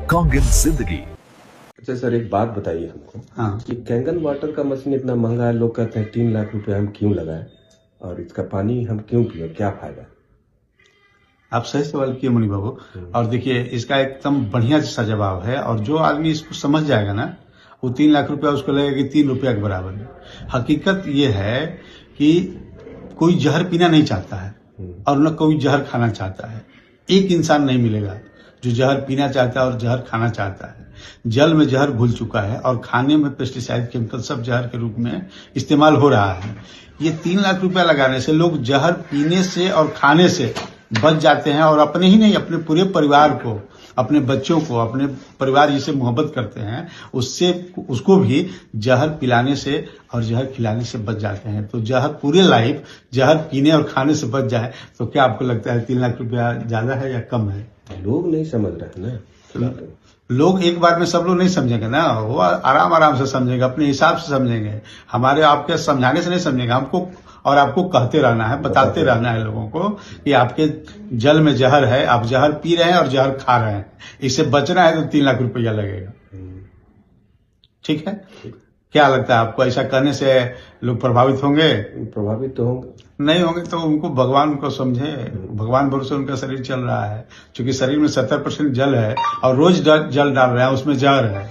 Kangan जिंदगी। अच्छा sir, एक बात बताइए हमको। हाँ। कि कैंगन वाटर का मशीन इतना महंगा है, लोग कहते हैं 3 लाख रुपए हम क्यों लगाएं और इसका पानी हम क्यों पिए, क्या फायदा? आप सही सवाल किए मुनि बाबू। और देखिए, इसका एकदम बढ़िया सा जवाब है, और जो आदमी इसको समझ जाएगा ना, वो 3 लाख रुपया उसको लगेगा कि 3 रुपया के बराबर है। हकीकत ये है कि कोई जहर पीना नहीं चाहता है और न कोई जहर खाना चाहता है। एक इंसान नहीं मिलेगा जो जहर पीना चाहता है और जहर खाना चाहता है। जल में जहर घुल चुका है और खाने में पेस्टिसाइड, केमिकल सब जहर के रूप में इस्तेमाल हो रहा है। ये 3 लाख रुपया लगाने से लोग जहर पीने से और खाने से बच जाते हैं, और अपने ही नहीं, अपने पूरे परिवार को, अपने बच्चों को, अपने परिवार जिसे मोहब्बत करते हैं उसको भी जहर पिलाने से और जहर खिलाने से बच जाते हैं। तो जहर पूरे लाइफ जहर पीने और खाने से बच जाए तो क्या आपको लगता है 3 लाख रुपया ज्यादा है या कम है? लोग नहीं समझ रहे ना। लोग एक बार में सब लोग नहीं समझेंगे ना, वो आराम आराम से समझेंगे, अपने हिसाब से समझेंगे। हमारे आपके समझाने से नहीं समझेंगे, हमको और आपको कहते रहना है, बताते रहना है लोगों को कि आपके जल में जहर है, आप जहर पी रहे हैं और जहर खा रहे हैं, इससे बचना है तो 3 लाख रुपया लगेगा। ठीक है? क्या लगता है आपको, ऐसा करने से लोग प्रभावित होंगे? प्रभावित तो होंगे, नहीं होंगे तो उनको भगवान को समझे, भगवान भरोसे उनका शरीर चल रहा है। क्योंकि शरीर में 70% जल है और रोज जल डाल रहे हैं, उसमें जहर है।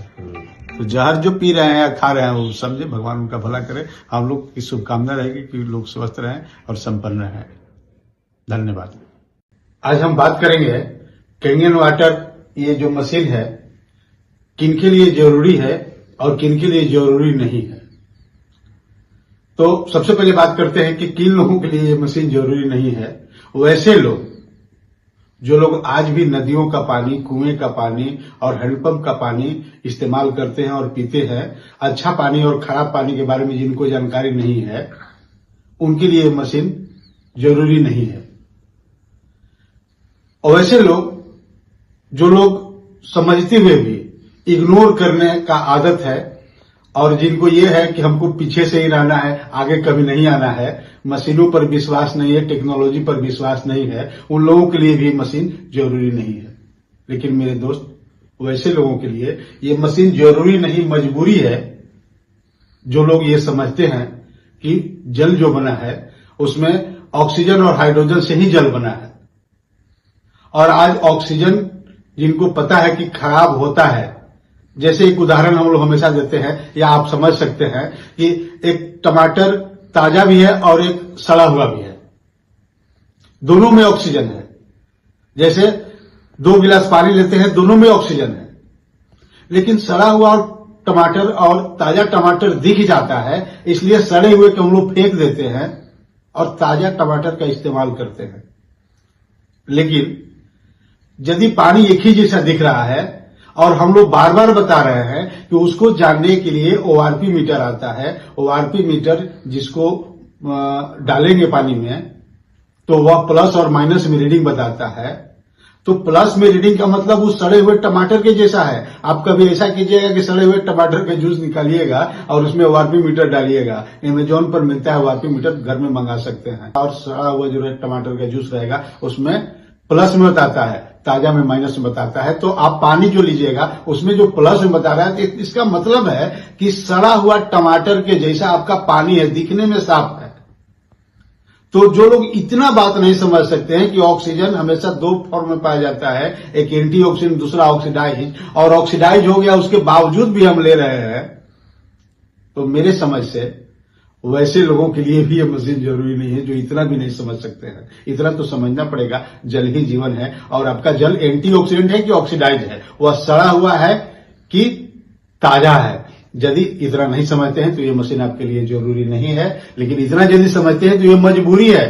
तो जहर जो पी रहे हैं या खा रहे हैं वो समझे, भगवान उनका भला करे। हम लोग की शुभकामना रहेगी कि लोग स्वस्थ रहें और संपन्न रहें। धन्यवाद। आज हम बात करेंगे कैंगन वाटर, ये जो मशीन है किनके लिए जरूरी है और किनके लिए जरूरी नहीं है। तो सबसे पहले बात करते हैं कि किन लोगों के लिए ये मशीन जरूरी नहीं है। वैसे लोग जो लोग आज भी नदियों का पानी, कुएं का पानी और हैंडपंप का पानी इस्तेमाल करते हैं और पीते हैं, अच्छा पानी और खराब पानी के बारे में जिनको जानकारी नहीं है, उनके लिए ये मशीन जरूरी नहीं है। और वैसे लोग जो लोग समझते हुए भी इग्नोर करने का आदत है और जिनको ये है कि हमको पीछे से ही रहना है, आगे कभी नहीं आना है, मशीनों पर विश्वास नहीं है, टेक्नोलॉजी पर विश्वास नहीं है, उन लोगों के लिए भी मशीन जरूरी नहीं है। लेकिन मेरे दोस्त, वैसे लोगों के लिए ये मशीन जरूरी नहीं, मजबूरी है। जो लोग ये समझते हैं कि जल जो बना है उसमें ऑक्सीजन और हाइड्रोजन से ही जल बना है, और आज ऑक्सीजन जिनको पता है कि खराब होता है, जैसे एक उदाहरण हम लोग हमेशा देते हैं या आप समझ सकते हैं कि एक टमाटर ताजा भी है और एक सड़ा हुआ भी है, दोनों में ऑक्सीजन है। जैसे 2 गिलास पानी लेते हैं, दोनों में ऑक्सीजन है, लेकिन सड़ा हुआ टमाटर और ताजा टमाटर दिख जाता है, इसलिए सड़े हुए को हम लोग फेंक देते हैं और ताजा टमाटर का इस्तेमाल करते हैं। लेकिन यदि पानी एक ही जैसा दिख रहा है और हम लोग बार बार बता रहे हैं कि उसको जानने के लिए ORP मीटर आता है, ORP मीटर जिसको डालेंगे पानी में तो वह प्लस और माइनस में रीडिंग बताता है। तो प्लस में रीडिंग का मतलब उस सड़े हुए टमाटर के जैसा है। आप कभी ऐसा कीजिएगा कि सड़े हुए टमाटर का जूस निकालिएगा और उसमें ORP मीटर डालिएगा। अमेजोन पर मिलता है ORP मीटर, घर में मंगा सकते हैं। और सड़ा हुआ जो टमाटर का जूस रहेगा उसमें प्लस में बताता है, ताजा में माइनस में बताता है। तो आप पानी जो लीजिएगा उसमें जो प्लस में बता रहा है, तो इसका मतलब है कि सड़ा हुआ टमाटर के जैसा आपका पानी है, दिखने में साफ है। तो जो लोग इतना बात नहीं समझ सकते हैं कि ऑक्सीजन हमेशा 2 फॉर्म में पाया जाता है, एक एंटीऑक्सीडेंट, दूसरा ऑक्सीडाइज, और ऑक्सीडाइज हो गया उसके बावजूद भी हम ले रहे हैं, तो मेरे समझ से वैसे लोगों के लिए भी ये मशीन जरूरी नहीं है जो इतना भी नहीं समझ सकते हैं। इतना तो समझना पड़ेगा, जल ही जीवन है, और आपका जल एंटीऑक्सीडेंट है कि ऑक्सीडाइज है, वह सड़ा हुआ है कि ताजा है। यदि इतना नहीं समझते हैं तो ये मशीन आपके लिए जरूरी नहीं है। लेकिन इतना यदि समझते हैं तो ये मजबूरी है,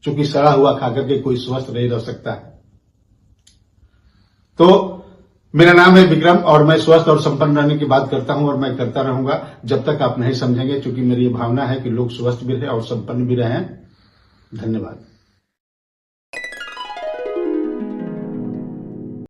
क्योंकि सड़ा हुआ खाकर के कोई स्वस्थ नहीं रह सकता है। तो मेरा नाम है विक्रम और मैं स्वस्थ और संपन्न रहने की बात करता हूं और मैं करता रहूंगा जब तक आप नहीं समझेंगे, क्योंकि मेरी ये भावना है कि लोग स्वस्थ भी रहे और संपन्न भी रहें। धन्यवाद।